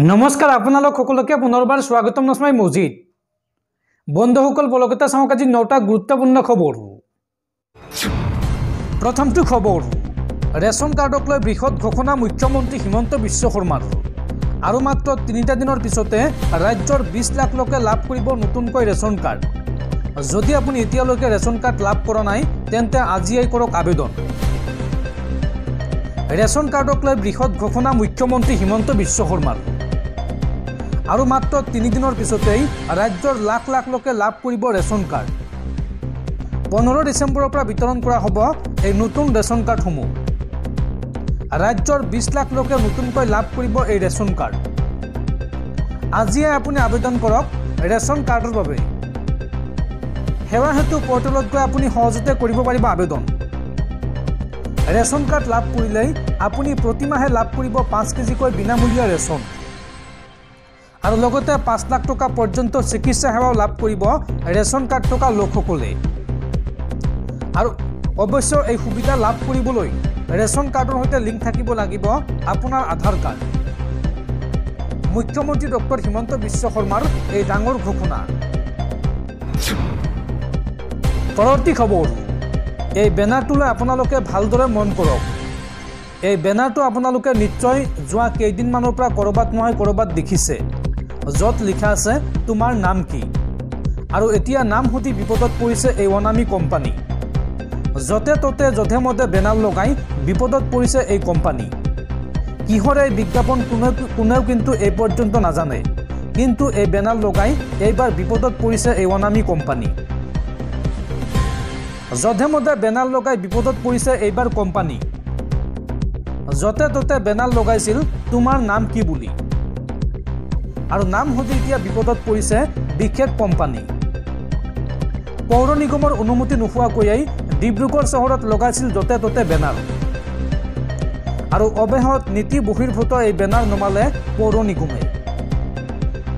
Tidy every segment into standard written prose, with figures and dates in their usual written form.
নমস্কাৰ আপোনালোক সকলোকে পুনৰবাৰ স্বাগতম নস্মাই মজিদ বন্ধুসকল বলকতা চাওক আজি 9টা গুৰুত্বপূৰ্ণ খবৰ প্ৰথমটো খবৰ ৰেশন কাৰ্ডক লৈ বৃহৎ ঘোষণা মুখ্যমন্ত্ৰী হিমন্ত বিশ্ব শৰ্মাৰ আৰু মাত্ৰ 3টা দিনৰ পিছতে ৰাজ্যৰ 20 লাখ লোকে লাভ কৰিব নতুনকৈ ৰেশন কাৰ্ড যদি আপুনি এতিয়ালৈকে ৰেশন কাৰ্ড লাভ কৰা নাই তেন্তে আজিই কৰক আবেদন ৰেশন কাৰ্ডক লৈ বৃহৎ ঘোষণা মুখ্যমন্ত্ৰী হিমন্ত বিশ্ব শৰ্মাৰ আৰু মাত্ৰ 3 দিনৰ পিছতেই ৰাজ্যৰ লাখ লাখ লোকে লাভ কৰিব ৰেশন কাৰ্ড 15 ডিসেম্বৰৰ পৰা বিতৰণ কৰা হ'ব এই নতুন ৰেশন কাৰ্ডসমূহ ৰাজ্যৰ 20 লাখ লোকে নতুনকৈ লাভ কৰিব এই ৰেশন কাৰ্ড আজিয়ে আপুনি আবেদন কৰক ৰেশন কাৰ্ডৰ বাবে সেৱা হেতু পৰ্টেলত গৈ আপুনি সহজতে কৰিব পাৰিব আবেদন ৰেশন কাৰ্ড লাভ কৰিলে আপুনি প্ৰতিমাহে লাভ কৰিব 5 কেজিকৈ বিনামূলীয়া ৰেশন আৰু লগতে 5 লাখ টকা পৰ্যন্ত চিকিৎসা সেৱা লাভ কৰিব ৰেশন কাৰ্ড থকা লোকসকলে আৰু অৱশ্য এই সুবিধা লাভ কৰিবলৈ ৰেশন কাৰ্ডৰ সৈতে লিংক থাকিব লাগিব আপোনাৰ আধাৰ কাৰ্ড মুখ্যমন্ত্ৰী ডক্টৰ হিমন্ত বিশ্ব শৰ্মাৰ এই ডাঙৰ ঘোষণা পৰৱৰ্তী খবৰ এই বেনাৰটোলৈ আপোনালোকে ভালদৰে মন কৰক এই বেনাৰটো আপোনালোকে নিশ্চয় যোৱা কেইদিনমানৰ পৰা কৰবাত নহয় কৰবাত দেখিছে যত লিখা আছে তোমাৰ নাম কি আৰু এতিয়া নাম হতি বিপদত পৰিছে এই অনামী কোম্পানী যতে ততে যধে মধে বেনাৰ লগাই বিপদত পৰিছে এই কোম্পানী কিহৰ এই বিজ্ঞাপন কোনেও কিন্তু এই পৰ্যন্ত নাজানে কিন্তু এই বেনাৰ লগাই এইবাৰ বিপদত পৰিছে এই অনামী কোম্পানী যধে মধে বেনাৰ লগাই বিপদত পৰিছে এইবাৰ কোম্পানী যতে ততে বেনাৰ লগাইছিল তোমাৰ নাম কি বুলি আৰু নাম হতি এতিয়া বিপদত পৰিছে বিশেষ কোম্পানী পৌৰ নিগমৰ অনুমতি নোহোৱাকৈ ডিব্ৰুগড় চহৰত লগাইছিল যতে ততে বেনাৰ আৰু অবহত নীতি বহিৰ্ভূত এই বেনাৰ নমালে পৌৰ নিগমে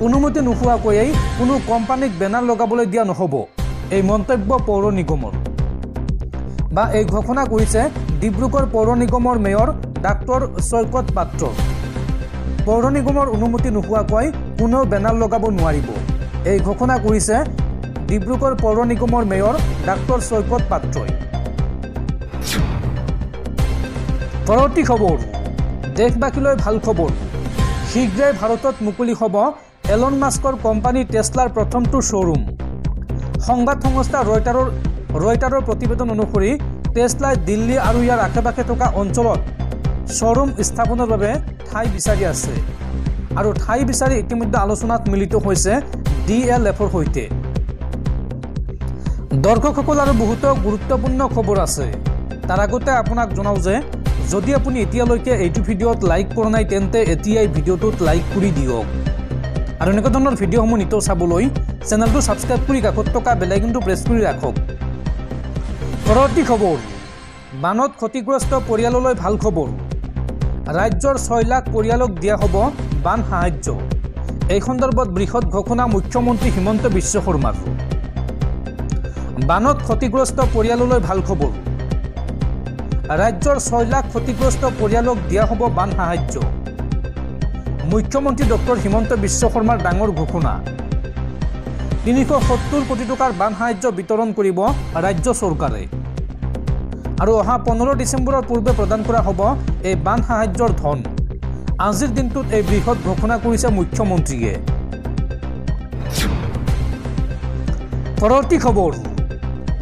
অনুমতি নোহোৱাকৈ কোনো কোম্পানীক বেনাৰ লগাবলৈ দিয়া নহব এই মন্তব্য পৌৰ নিগমৰ বা এই ঘোষণা কৰিছে ডিব্ৰুগড় পৌৰ নিগমৰ মেয়ৰ ডাক্তৰ সৈকত পাত্ৰ পৌৰ নিগমৰ অনুমতি নোহোৱাকৈ কোনো বেনাৰ লগাব নোৱাৰিব এই ঘোষণা কৰিছে ডিব্ৰুগড় পৌৰ নিগমৰ মেয়ৰ ডাক্তৰ সৈকত পাত্ৰই পৰৱৰ্তী খবৰ দেশবাসীলৈ ভাল খবৰ শীঘ্ৰেই ভাৰতত মুকলি হ'ব এলন মাস্কৰ কোম্পানী টেছলাৰ প্ৰথমটো শ্বৰুম সংবাদ সংস্থা ৰয়টাৰৰ প্ৰতিবেদন অনুসৰি টেছলাই দিল্লী আৰু ইয়াৰ আশে-পাশে থকা অঞ্চলত শ্বৰুম স্থাপনৰ বাবে ঠাই বিচাৰি আছে আৰু ঠাই বিচাৰি ইতিমধ্যে আলোচনাত মিলিত হৈছে DLFৰ সৈতে দৰ্শকসকল আৰু বহুত গুৰুত্বপূৰ্ণ খবৰ আছে তাৰ আগতে আপোনাক জনাও যে যদি আপুনি এতিয়ালৈকে এইটো ভিডিঅ'ত লাইক কৰা নাই তেন্তে এতিয়াই ভিডিঅ'টোত লাইক কৰি দিয়ক আৰু এনেকুৱা ধৰণৰ ভিডিঅ'সমূহ নিতৌ চাবলৈ চেনেলটো সাবস্ক্ৰাইব কৰি কাষত থকা বেল আইকনটো প্ৰেছ কৰি ৰাখক পৰৱৰ্তী খবৰ বানত ক্ষতিগ্ৰস্ত পৰিয়াললৈ ভাল খবৰ ৰাজ্যৰ 6 লাখ পৰিয়ালক দিয়া হ'ব বান সাহায্য এই সন্দৰ্ভত বৃহৎ ঘোষণা মুখ্যমন্ত্ৰী হিমন্ত বিশ্ব শৰ্মাৰ বানত ক্ষতিগ্ৰস্ত পৰিয়াললৈ ভাল খবৰ ৰাজ্যৰ 6 লাখ ক্ষতিগ্ৰস্ত পৰিয়ালক দিয়া হ'ব বান সাহায্য মুখ্যমন্ত্ৰী ডক্টৰ হিমন্ত বিশ্ব শৰ্মাৰ ডাঙৰ ঘোষণা 370 কোটি টকাৰ বান সাহায্য বিতৰণ কৰিব ৰাজ্য চৰকাৰে আৰু অহা 15 ডিসেম্বৰৰ পূৰ্বে প্ৰদান কৰা হ'ব এই বান সাহায্যৰ ধন আজিৰ দিনটোত এই বৃহৎ ঘোষণা কৰিছে মুখ্যমন্ত্ৰীয়ে পৰৱৰ্তী খবৰ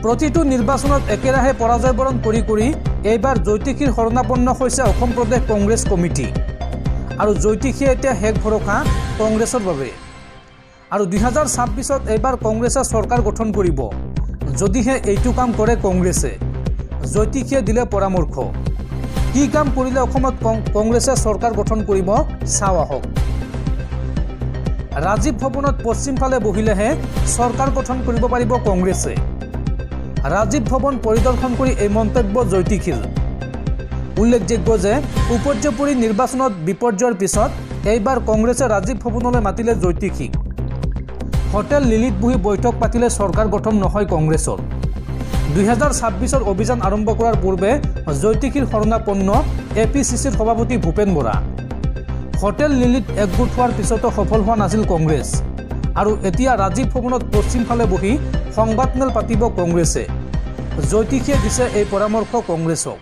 প্ৰতিটো নিৰ্বাচনত একেৰাহে পৰাজয় বৰণ কৰি এইবাৰ জ্যোতিষীৰ শৰণাপন্ন হৈছে অসম প্ৰদেশ কংগ্ৰেছ কমিটি আৰু জ্যোতিষীয়ে এতিয়া হেক ভৰসা কংগ্ৰেছৰ বাবে আৰু 2026ত এইবাৰ কংগ্ৰেছে চৰকাৰ গঠন কৰিব যদিহে এইটো কাম কৰে কংগ্ৰেছে জ্যোতিষীয়ে দিলে পৰামৰ্শ কি কাম কৰিলে অসমত কংগ্ৰেছে চৰকাৰ গঠন কৰিব চাও আহক ৰাজীৱ ভৱনত পশ্চিম ফালে বহিলেহে চৰকাৰ গঠন কৰিব পাৰিব কংগ্ৰেছে ৰাজীৱ ভৱন পৰিদৰ্শন কৰি এই মন্তব্য জ্যোতিষীৰ উল্লেখযোগ্য যে উপৰ্যপৰি নিৰ্বাচনত বিপৰ্যয়ৰ পিছত এইবাৰ কংগ্ৰেছে ৰাজীৱ ভৱনলৈ মাতিলে জ্যোতিষীক হোটেল লিলিত বহি বৈঠক পাতিলে চৰকাৰ গঠন নহয় কংগ্ৰেছৰ 2026ৰ অভিযান আৰম্ভ কৰাৰ পূৰ্বে জ্যোতিষীৰ শৰণাপন্ন APCCৰ সভাপতি ভূপেন বৰা হোটেল লিলিত একগোট হোৱাৰ পিছতো সফল হোৱা নাছিল কংগ্ৰেছ আৰু এতিয়া ৰাজীৱ ভৱনত পশ্চিম ফালে বহি সংবাদমেল পাতিব কংগ্ৰেছে জ্যোতিষীয়ে দিছে এই পৰামৰ্শ কংগ্ৰেছক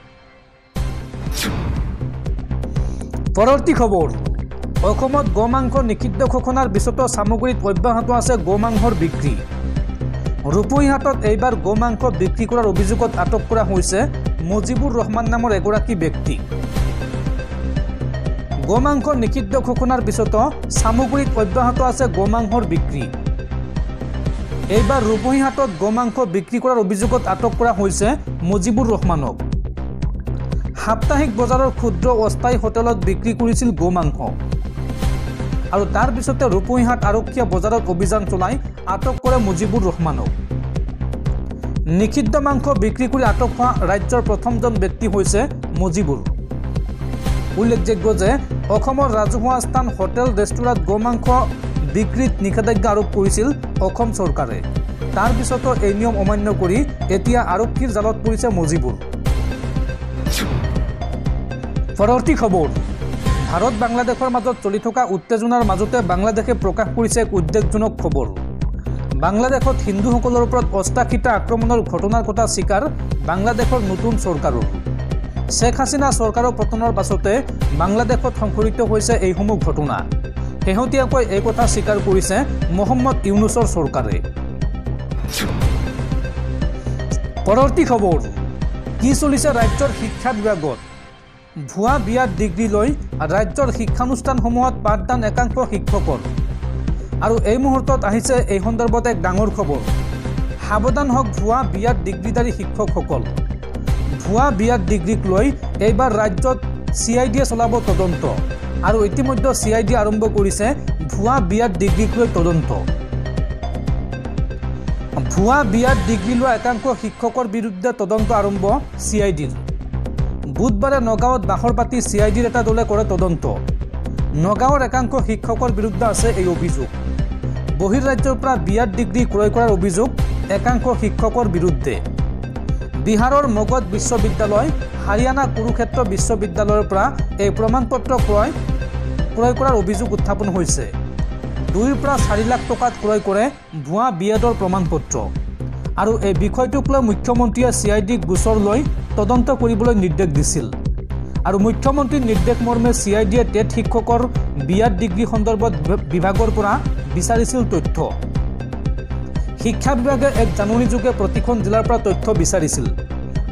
পৰৱৰ্তী খবৰ অসমত গোমাংস নিষিদ্ধ ঘোষণাৰ পিছতো সামগ্ৰীত অব্যাহত আছে গোমাংসৰ বিক্ৰী ৰূপহীহাটত এইবাৰ গোমাংস বিক্ৰী কৰাৰ অভিযোগত আটক কৰা হৈছে মুজিবুৰ ৰহমান নামৰ এগৰাকী ব্যক্তি গোমাংস নিষিদ্ধ ঘোষণাৰ পিছতো সামগ্ৰীত অব্যাহত আছে গোমাংসৰ বিক্ৰী এইবাৰ ৰূপহীহাটত গোমাংস বিক্ৰী কৰাৰ অভিযোগত আটক কৰা হৈছে মুজিবুৰ ৰহমানক সাপ্তাহিক বজাৰৰ ক্ষুদ্ৰ অস্থায়ী হোটেলত বিক্ৰী কৰিছিল গোমাংস আৰু তাৰ পিছতে ৰূপহীহাট আৰক্ষীয়ে বজাৰত অভিযান চলাই আটক কৰে মুজিবুৰ ৰহমানক নিষিদ্ধ মাংস বিক্ৰী কৰি আটক হোৱা ৰাজ্যৰ প্ৰথমজন ব্যক্তি হৈছে মুজিবুৰ উল্লেখযোগ্য যে অসমৰ ৰাজহুৱা স্থান হোটেল ৰেষ্টুৰাণ্ট গোমাংস বিক্ৰীত নিষেধাজ্ঞা আৰোপ কৰিছিল অসম চৰকাৰে তাৰ পিছতো এই নিয়ম অমান্য কৰি এতিয়া আৰক্ষীৰ জালত পৰিছে মুজিবুৰ পৰৱৰ্তী খবৰ ভাৰত বাংলাদেশৰ মাজত চলি থকা উত্তেজনাৰ মাজতে বাংলাদেশে প্ৰকাশ কৰিছে এক উদ্বেগজনক খবৰ বাংলাদেশত হিন্দুসকলৰ ওপৰত অস্থাখিতা আক্ৰমণৰ ঘটনাৰ কথা স্বীকাৰ বাংলাদেশৰ নতুন চৰকাৰৰ শেখ হাছিনা চৰকাৰৰ পতনৰ পাছতে বাংলাদেশত সংঘটিত হৈছে এইসমূহ ঘটনা শেহতীয়াকৈ এই কথা স্বীকাৰ কৰিছে মোহাম্মদ ইউনুছৰ চৰকাৰে পৰৱৰ্তী খবৰ কি চলিছে ৰাজ্যৰ শিক্ষা বিভাগত ভুৱা বিয়াৰ ডিগ্ৰী লৈ ৰাজ্যৰ শিক্ষানুষ্ঠানসমূহত পাঠদান একাংশ শিক্ষকৰ আৰু এই মুহূৰ্তত আহিছে এই সন্দৰ্ভত এক ডাঙৰ খবৰ সাৱধান হওক ভুৱা বিয়াৰ ডিগ্ৰীধাৰী শিক্ষকসকল ভুৱা বিয়াৰ ডিগ্ৰীক লৈ এইবাৰ ৰাজ্যত CIDয়ে চলাব তদন্ত আৰু ইতিমধ্যে CID আৰম্ভ কৰিছে ভুৱা বিয়াৰ ডিগ্ৰীক লৈ তদন্ত ভুৱা বিয়াৰ ডিগ্ৰী লোৱা একাংশ শিক্ষকৰ বিৰুদ্ধে তদন্ত আৰম্ভ CIDৰ বুধবাৰে নগাঁৱত বাখৰ পাতি CIDৰ এটা দলে কৰে তদন্ত নগাঁৱৰ একাংশ শিক্ষকৰ বিৰুদ্ধে আছে এই অভিযোগ বহিৰ্ৰাজ্যৰ পৰা বিয়াৰ ডিগ্ৰী ক্ৰয় কৰাৰ অভিযোগ একাংশ শিক্ষকৰ বিৰুদ্ধে বিহাৰৰ মগধ বিশ্ববিদ্যালয় হাৰিয়ানা কুৰুক্ষেত্ৰ বিশ্ববিদ্যালয়ৰ পৰা এই প্ৰমাণপত্ৰ ক্ৰয় কৰাৰ অভিযোগ উত্থাপন হৈছে 2 পৰা 4 লাখ টকাত ক্ৰয় কৰে ভুৱা বিয়াদৰ প্ৰমাণপত্ৰ আৰু এই বিষয়টোক লৈ মুখ্যমন্ত্ৰীয়ে CIDক গোচৰ লৈ তদন্ত কৰিবলৈ নিৰ্দেশ দিছিল আৰু মুখ্যমন্ত্ৰীৰ নিৰ্দেশ মৰ্মে CIDয়ে টেট শিক্ষকৰ বিয়াৰ ডিগ্ৰী সন্দৰ্ভত বিভাগৰ পৰা বিচাৰিছিল তথ্য শিক্ষা বিভাগে এক জাননীযোগে প্ৰতিখন জিলাৰ পৰা তথ্য বিচাৰিছিল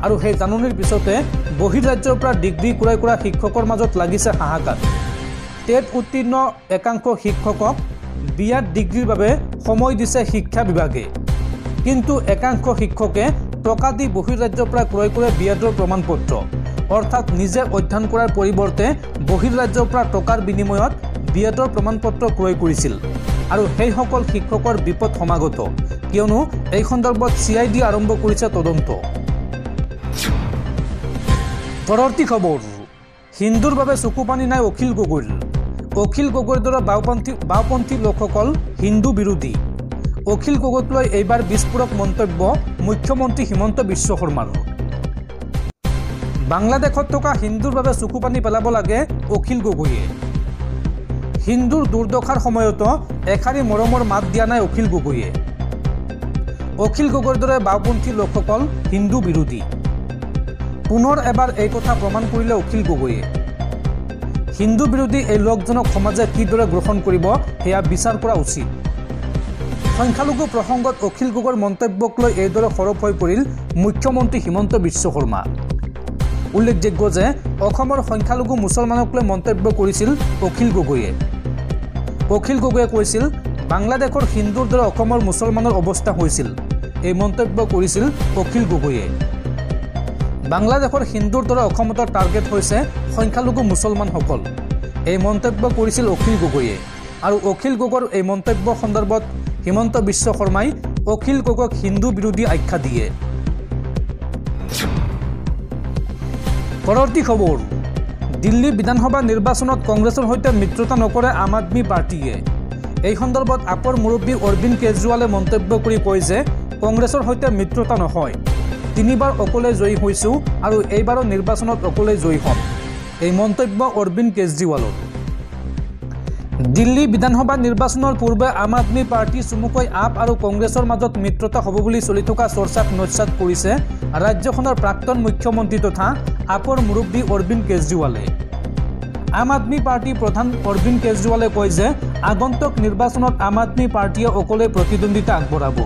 আৰু সেই জাননীৰ পিছতে বহিৰ্ৰাজ্যৰ পৰা ডিগ্ৰী ক্ৰয় কৰা শিক্ষকৰ মাজত লাগিছে হাহাকাৰ টেট উত্তীৰ্ণ একাংশ শিক্ষকক বিয়াৰ ডিগ্ৰীৰ বাবে সময় দিছে শিক্ষা বিভাগে কিন্তু একাংশ শিক্ষকে টকা দি বহিৰ্ৰাজ্যৰ পৰা ক্ৰয় কৰে বিয়াদৰ প্ৰমাণপত্ৰ অৰ্থাৎ নিজে অধ্যয়ন কৰাৰ পৰিৱৰ্তে বহিৰ্ৰাজ্যৰ পৰা টকাৰ বিনিময়ত বিয়াদৰ প্ৰমাণপত্ৰ ক্ৰয় কৰিছিল আৰু সেই সকল শিক্ষকৰ বিপদ সমাগত কিয়নো এই সন্দৰ্ভত CID আৰম্ভ কৰিছে তদন্ত পৰৱৰ্তী খবৰ হিন্দুৰ বাবে চকুপানী নাই অখিল গগৈৰ দৰে বাওপন্থী লোকসকল হিন্দু বিৰোধী অখিল গগৈক লৈ এইবাৰ বিস্ফোৰক মন্তব্য মুখ্যমন্ত্ৰী হিমন্ত বিশ্ব শৰ্মাৰ বাংলাদেশত থকা হিন্দুৰ বাবে চকুপানী পেলাব লাগে অখিল গগৈয়ে হিন্দুৰ দুৰ্দশাৰ সময়তো এখাৰী মৰমৰ মাত দিয়া নাই অখিল গগৈয়ে অখিল গগৈৰ দৰে বাওপন্থী লোকসকল হিন্দু বিৰোধী পুনৰ এবাৰ এই কথা প্ৰমাণ কৰিলে অখিল গগৈয়ে হিন্দু বিৰোধী এই লোকজনক সমাজে কিদৰে গ্ৰহণ কৰিব সেয়া বিচাৰ কৰা উচিত সংখ্যালঘু প্ৰসংগত অখিল গগৈৰ মন্তব্যক লৈ এইদৰে সৰব হৈ পৰিল মুখ্যমন্ত্ৰী হিমন্ত বিশ্ব শৰ্মা উল্লেখযোগ্য যে অসমৰ সংখ্যালঘু মুছলমানক লৈ মন্তব্য কৰিছিল অখিল গগৈয়ে কৈছিল বাংলাদেশৰ হিন্দুৰ দৰে অসমৰ মুছলমানৰ অৱস্থা হৈছিল এই মন্তব্য কৰিছিল অখিল গগৈয়ে বাংলাদেশৰ হিন্দুৰ দৰে অসমত টাৰ্গেট হৈছে সংখ্যালঘু মুছলমানসকল এই মন্তব্য কৰিছিল অখিল গগৈয়ে আৰু অখিল গগৈৰ এই মন্তব্য সন্দৰ্ভত হিমন্ত বিশ্ব শৰ্মাই অখিল গগৈক হিন্দু বিৰোধী আখ্যা দিয়ে পৰৱৰ্তী খবৰ দিল্লী বিধানসভা নিৰ্বাচনত কংগ্ৰেছৰ সৈতে মিত্ৰতা নকৰে আম আদমি পাৰ্টিয়ে এই সন্দৰ্ভত আপৰ মুৰব্বী অৰবিন্দ কেজৰিৱালে মন্তব্য কৰি কয় যে কংগ্ৰেছৰ সৈতে মিত্ৰতা নহয় তিনিবাৰ অকলে জয়ী হৈছো আৰু এইবাৰৰ নিৰ্বাচনত অকলে জয়ী হ'ম এই মন্তব্য অৰবিন্দ কেজৰিৱালৰ দিল্লী বিধানসভা নিৰ্বাচনৰ পূৰ্বে আম আদমি পাৰ্টি চমুকৈ আপ আৰু কংগ্ৰেছৰ মাজত মিত্ৰতা হ'ব বুলি চলি থকা চৰ্চাত নস্যাৎ কৰিছে ৰাজ্যখনৰ প্ৰাক্তন মুখ্যমন্ত্ৰী তথা আপৰ মুৰব্বী অৰবিন্দ কেজৰিৱালে। আম আদমি পাৰ্টিৰ প্ৰধান অৰবিন্দ কেজৰিৱালে কয় যে আগন্তুক নিৰ্বাচনত আম আদমি পাৰ্টিয়ে অকলে প্ৰতিদ্বন্দ্বিতা আগবঢ়াব।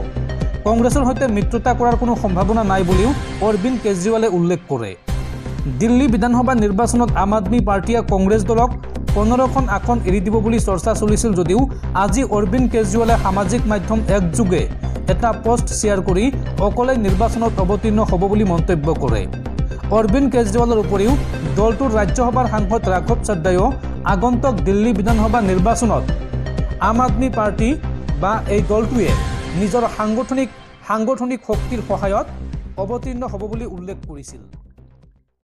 কংগ্ৰেছৰ সৈতে মিত্ৰতা কৰাৰ কোনো সম্ভাৱনা নাই বুলিও অৰবিন্দ কেজৰিৱালে উল্লেখ কৰে। দিল্লী বিধানসভা নিৰ্বাচনত আম আদমি পাৰ্টিয়ে কংগ্ৰেছ দলক 15খন আসন এৰি দিব বুলি চৰ্চা চলিছিল যদিও আজি অৰবিন্দ কেজৰিৱালে সামাজিক মাধ্যম এক যোগে এটা পোষ্ট শ্বেয়াৰ কৰি অকলে নিৰ্বাচনত অৱতীৰ্ণ হ'ব বুলি মন্তব্য কৰে। অৰবিন্দ কেজৰিৱালৰ উপৰিও দলটোৰ ৰাজ্যসভাৰ সাংসদ ৰাঘৱ চাড্ডায়ো আগন্তুক দিল্লী বিধানসভা নিৰ্বাচনত আম আদমি পাৰ্টি বা এই দলটোৱে নিজৰ সাংগঠনিক শক্তিৰ সহায়ত অৱতীৰ্ণ হ'ব বুলি উল্লেখ কৰিছিল।